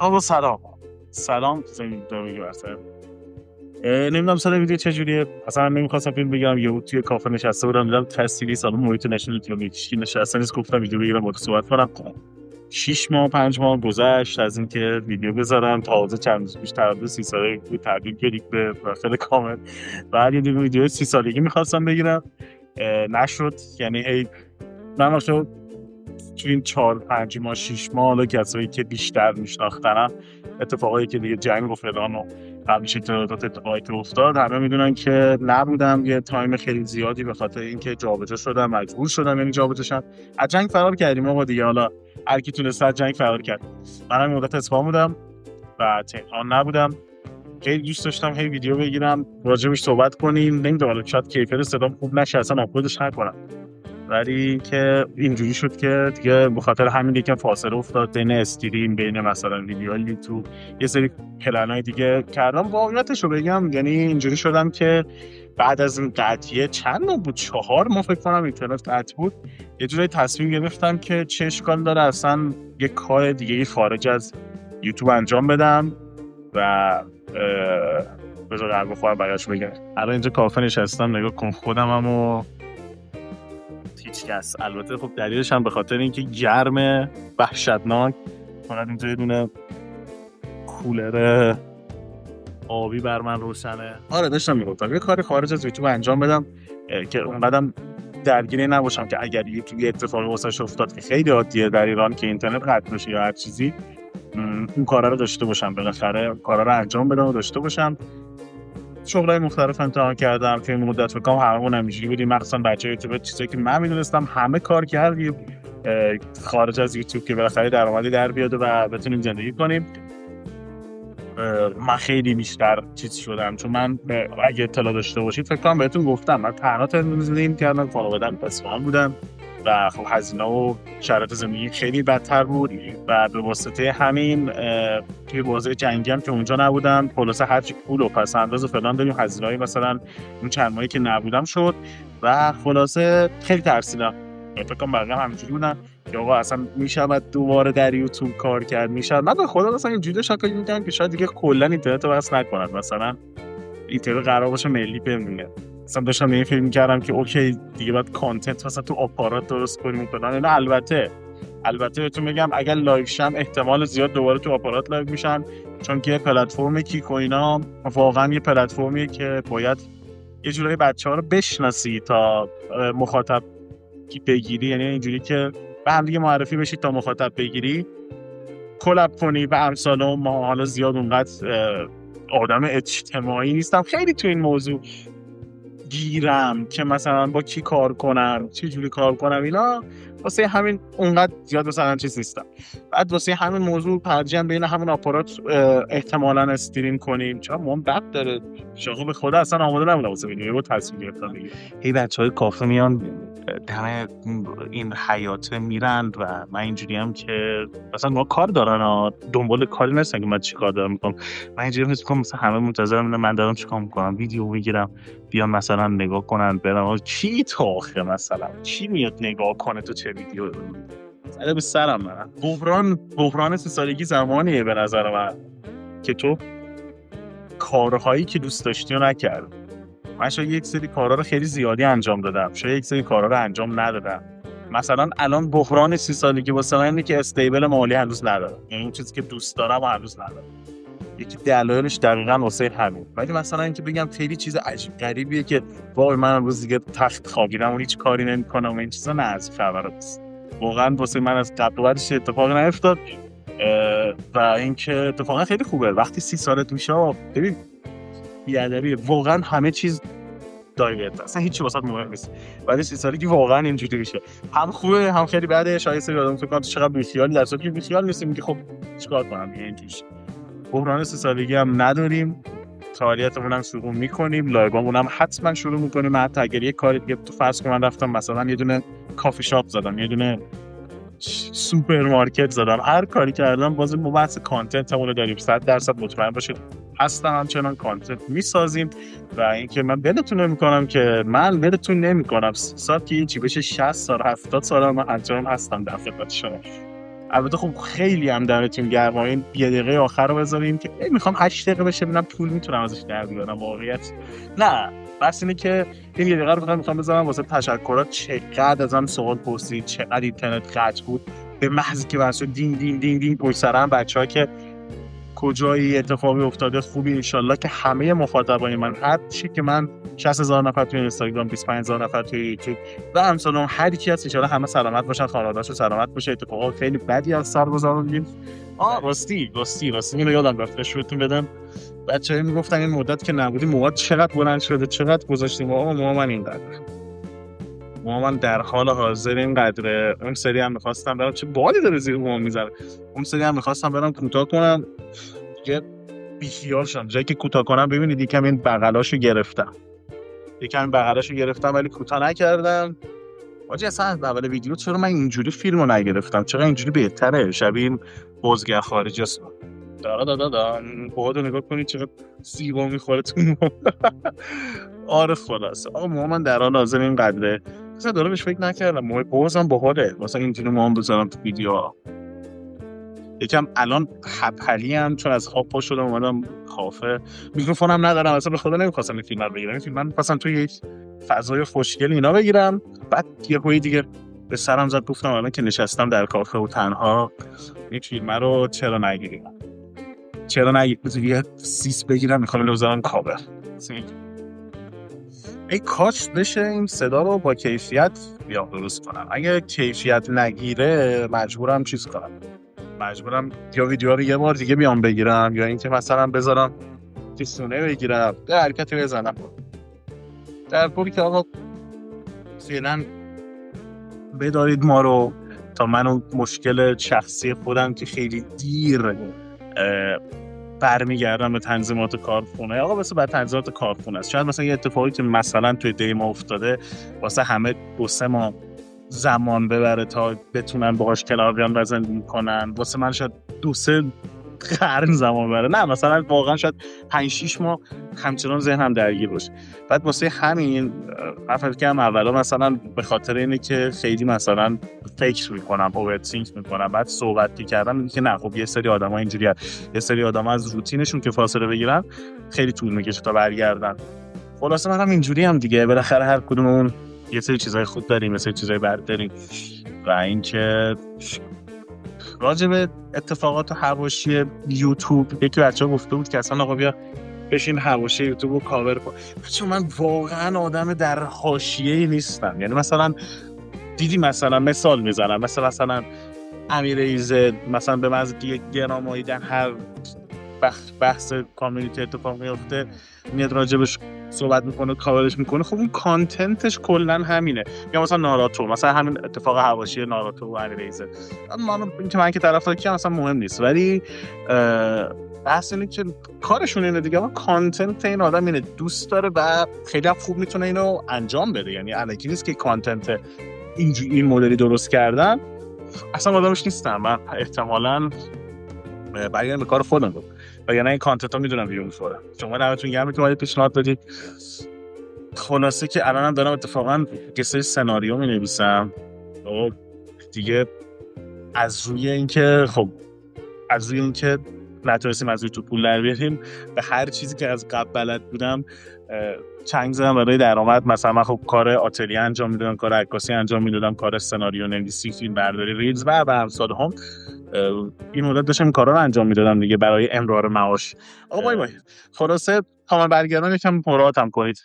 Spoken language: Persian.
آقا سلام زمین دومی برسه. نمیدونم سال ویدیو چجوریه، اصلا نمیخواستم فیلم بگیرم. یهو توی کافه نشسته بودم دیدم تصویری سالن محیط نشنال جیومتریکی نشسته نیست، گفتم ویدیو بگیرم با تو صحبت کنم. 6 ماه 5 ماه گذشت از اینکه ویدیو بذارم، تازه چند روز پیش تولد 30 ساله بود، تبریک گریک به پروفایل کامل. بعد یه دونه ویدیو 30 سالگی میخواستم بگیرم، نشد. یعنی هی من واسه تو این 4 5 ماه 6 ماه حالا کسایی که بیشتر میشناختنم، اتفاقایی که دیگه جنگ و فلان و قبلش اتفاقایی که افتاد، همه میدونن که نبودم یه تایم خیلی زیادی به خاطر اینکه جابجا شدم، مجبور شدم یعنی جابجا شدم. از جنگ فرار کردیم آقا دیگه، حالا هر کی تونست از جنگ فرار کرد. منم مدت اصفهان بودم و تهران نبودم. خیلی دوست داشتم هی ویدیو بگیرم راجبش صحبت کنیم. نمیدونم حالا شاید کیفیت صدام خوب نشه اصلا آپلودش نکنم، ولی که اینجوری شد که دیگه به خاطر همین یکم فاصله افتاد بین استریم، بین مثلا ویدیو یوتیوب، یه سری پلنای دیگه کردم. واقعیتش رو بگم یعنی اینجوری شدم که بعد از این قطعیه چند ماه بود، 4 ماه فکر کنم اینترنت قطع بود، یه جوری تصمیم گرفتم که چه اشکال داره اصلا یه کار دیگه خارج از یوتیوب انجام بدم. و بذار قلب خواهر برایش بگم. الان اینجا کافه نشستم، نگاه کن خودم و هیچ کس. البته خب دلیلش هم به خاطر اینکه گرمه وحشتناک. فقط اینجا یه دونه کولر آبی بر من روشنه. آره داشتم میگفتم یه کاری خارج از یوتیوب انجام بدم که اونقدرم درگیری نباشم که اگر یوتیوب یه اتفاقی واسش افتاد که خیلی عادیه در ایران که اینترنت قطع بشه یا هر چیزی، اون کارا رو داشته باشم، بالاخره کارا رو انجام بدم و داشته باشم. شغلای مختلف امتحان کردم که مدت فکر کنم هممون همینجوری بودیم، مخصوصا بچه‌های یوتیوب. چیزایی که من میدونستم همه کار کردیم خارج از یوتیوب که بالاخره درآمدی در بیاد و بتونیم زندگی کنیم. من خیلی بیشتر چیز شدم، چون من اگه اطلاع داشته باشید فکر کنم بهتون گفتم من تنها زندگی کردم، خانواده‌ام اصفهان بودم و خب هزینه و شرایط زندگی خیلی بدتر بود و به واسطه همین توی بازه جنگی هم که اونجا نبودم، خلاصه هرچی پول و پس انداز و فلان داریم، هزینه‌ای مثلا اون چند ماهی که نبودم شد و خلاصه خیلی ترسیدم. فکر کنم بقیه همینجوری بودن که آقا اصلا میشود دوباره در یوتیوب کار کرد، میشود. من به خدا اصلا اینجوری داشتم فکر می‌کردم که شاید دیگه کلا اینترنت رو بس نکنن، مثلا اینترنت قرار باشه ملی بمونه. مثلا داشتم این فکر می‌کردم که اوکی دیگه باید کانتنت مثلا تو آپارات درست کنیم فلان. اینا البته بهتون بگم اگر لایو شم احتمال زیاد دوباره تو آپارات لایو میشن، چون که پلتفرم کیک و اینا واقعا یه پلتفرمیه که باید یه جوری بچه‌ها رو بشناسی تا مخاطب بگیری، یعنی اینجوری که به هم دیگه معرفی بشید تا مخاطب بگیری، کلاب کنی و امثال. ما حالا زیاد اونقدر آدم اجتماعی نیستم، خیلی تو این موضوع گیرم که مثلا با کی کار کنم، چه جوری کار کنم، اینا واسه همین اونقدر زیاد مثلا چیز نیستم. بعد واسه همین موضوع ترجیحاً بین همون آپارات احتمالاً استریم کنیم، چون ما بق داره شاخه به خدا اصلا آماده نبودم واسه ویدیو با تصویر گرفتم دیگه. هی بچهای کافه میان دم این حیات میرن و من اینجوری هم که مثلا ما کار دارن دنبال کاری نیستن که من چیکار دارم میکنم. من اینجوری حس میکنم مثلا همه منتظرن من دارم چیکار میکنم، ویدیو میگیرم بیان مثلا نگاه کنن برم. چی تاخه مثلا چی میاد نگاه کنه تو چه ویدیو؟ سر به سرم من. بحران 30 سالگی زمانیه به نظر من که تو کارهایی که دوست داشتی رو نکرد. من شاید یک سری کارها رو خیلی زیادی انجام دادم، شاید یک سری کارها رو انجام ندادم. مثلا الان بحران 30 سالگی واسه من اینه که استیبل مالی هنوز ندارم، یعنی این چیزی که دوست دارم هنوز ندارم. یکی دلایلش دقیقاً واسه همین. ولی مثلا اینکه بگم خیلی چیز عجیب غریبیه که وای من امروز دیگه تخت خوابیدم و هیچ کاری نمی‌کنم و این چیزا نه، از خبرات نیست. واقعاً واسه من از قبل بعدش اتفاقی نیفتاد و اینکه اتفاقا خیلی خوبه وقتی 30 سالت میشه. ببین بیادبی واقعاً همه چیز دایورت، اصلا هیچی واسط مهم نیست. بعد 30 سالگی واقعا اینجوری میشه، هم خوبه هم خیلی بده. شاید سری آدم فکر کنه چقدر بیخیالی، در صورتی که بیخیال نیستیم که خب چیکار کنم دیگه. اینجوریه. بحران 30 سالگی هم نداریم، فعالیتمون هم شروع میکنیم، لایوامون هم حتما شروع میکنیم. حتی اگر یه کاری دیگه تو فرض کنم من رفتم مثلا یه دونه کافی شاپ زدم، یه دونه سوپرمارکت زدم، هر کاری کردم باز ما بحث کانتنتمون رو داریم. 100% مطمئن باشید اصلا همچنان کانتنت میسازیم. و اینکه من ولتون نمیکنم 30 سال که چی بشه 60 سال 70 سال من همچنان هستم در خدمت شما. البته خب خیلی هم دمتون گرم، این یه دقیقه آخر رو بذاریم که میخوام 8 دقیقه بشه ببینم پول میتونم ازش در بیارم. واقعیت نه، بس اینه که این یه دقیقه رو میخوام بذارم واسه تشکرات. چقدر ازم سوال پرسید، چقدر اینترنت قطع بود، به محض که واسه دین دین دین دین پشت سرم بچه‌ها که کجایی اتفاقی افتاده خوبی، انشالله که همه مخاطبای من، هر چی که من 60,000 نفر توی اینستاگرام، 25,000 نفر توی یوتیوب و همسالون هر کی هست، انشالله همه سلامت باشن، خانواده‌اشون سلامت باشه. اتفاقات خیلی بدی از سر گذروندیم. راستی اینو یادم رفت اشورتون بدم، بچه‌ها میگفتن این مدت که نبودی موهات چقدر بلند شده، چقدر گذاشتیم. موها من اینقدر، موها من در حال حاضر اینقدر. اون سری هم می‌خواستم برام، چه بالی داره زیر موها میذاره، اون سری هم می‌خواستم برام کوتاه کنم دیگه، بیخیال شدم. جایی که کوتاه کنم ببینید یکم این بغلاشو گرفتم، ولی کوتاه نکردم. واجی اصلا از اول ویدیو چرا من اینجوری فیلمو نگرفتم؟ چرا اینجوری بهتره؟ شبیه این بازیگر خارجی است. دادا بهادو نگاه کنید چقدر سیبا میخوره تو موها. آره خلاص آقا موها من در حال حاضر این قدره. مثلا دارم بهش فکر نکردم. موهای بازم باحاله، مثلا اینجوری موهام بذارم تو ویدیو. یکم الان خپلی هم چون از خواب پا شدم اومدم کافه، میکروفونم ندارم، اصلا به خدا نمیخواستم این فیلم رو بگیرم. این فیلم من می‌خواستم توی یک فضای خوشگل اینا بگیرم. بعد یه هوی دیگه به سرم زد، گفتم الان که نشستم در کافه و تنها، این فیلم رو چرا نگیریم؟ یه سیس بگیرم، میخوام بذارم کاور. ای کاش بشه این صدا رو با کیفیت بیام درست کنم. اگه کیفیت نگیره مجبورم چیز کنم، یا ویدیو رو یه بار دیگه بیام بگیرم، یا اینکه مثلا بذارم تیسونه بگیرم یه حرکتی بزنم. در طوری که آقا فعلا بدارید ما رو تا من اون مشکل شخصی خودم که خیلی دیر برمیگردم به تنظیمات کارخونه. آقا واسه بعد تنظیمات کارخونه است، شاید مثلا یه اتفاقی که مثلا توی دیما افتاده واسه همه 2-3 ماه زمان ببره تا بتونن باهاش کنار بیان و زندگی کنن، واسه من شاید 2-3 قرن زمان بره، نه مثلا واقعا شاید 5-6 ماه همچنان ذهنم درگیر باشه. بعد واسه همین فکر کنم اولا مثلا به خاطر اینه که خیلی مثلا فکر میکنم، اوورثینک میکنم، بعد صحبت کردم که نه خب یه سری آدما اینجوریه، یه سری آدما از روتینشون که فاصله بگیرن خیلی طول میکشه تا برگردن. خلاصه منم اینجوری هم دیگه، بالاخره هر کدوممون یه سری چیزای خوب داریم، یه سری چیزای بد داریم. و اینکه راجع به اتفاقات حواشی یوتیوب یکی بچه‌ها گفته بود که اصلا آقا بیا بشین حواشی یوتیوب رو کاور کن. چون من واقعا آدم در حاشیه‌ای نیستم. یعنی مثلا دیدی مثلا مثال میزنم، مثلا امیر ایزد مثلا به محض یک گرامایی در هر بحث کامیونیتی اتفاق میفته میاد راجبش صحبت میکنه، کاورش میکنه. خب اون کانتنتش کلا همینه. یا مثلا ناراتو، مثلا همین اتفاق حواشی ناراتو و امیر ایزد، من که طرفدار کیم اصلا مهم نیست، ولی بحث اینه که کارشون اینه دیگه. اما کانتنت این آدم اینه، دوست داره و خیلی خوب میتونه اینو انجام بده. یعنی الکی نیست که کانتنت این مدلی درست کردن اصلا آدمش نیستم. من احتمالاً برگردم به کار خودم بود و یعنی این کانتنت ها میدونم بیرون فوره. شما نمیتون گرمی که باید پیشنهاد بدید. خلاصه که الانم دارم اتفاقا یه سری سناریو می نویسم دیگه، از روی اینکه نتونستیم از یوتیوب پول در بیاریم، به هر چیزی که از قبل بلد بودم چنگ زدم برای درآمد. مثلا من خب کار آتلیه انجام میدادم، کار عکاسی انجام میدادم، کار سناریو نویسی، فیلم برداری، ریلز و امثال هم. این مدت داشتم این کارا رو انجام میدادم دیگه برای امرار معاش. آقا بای خلاصه تا من برگردم یکم مراعاتم کنید.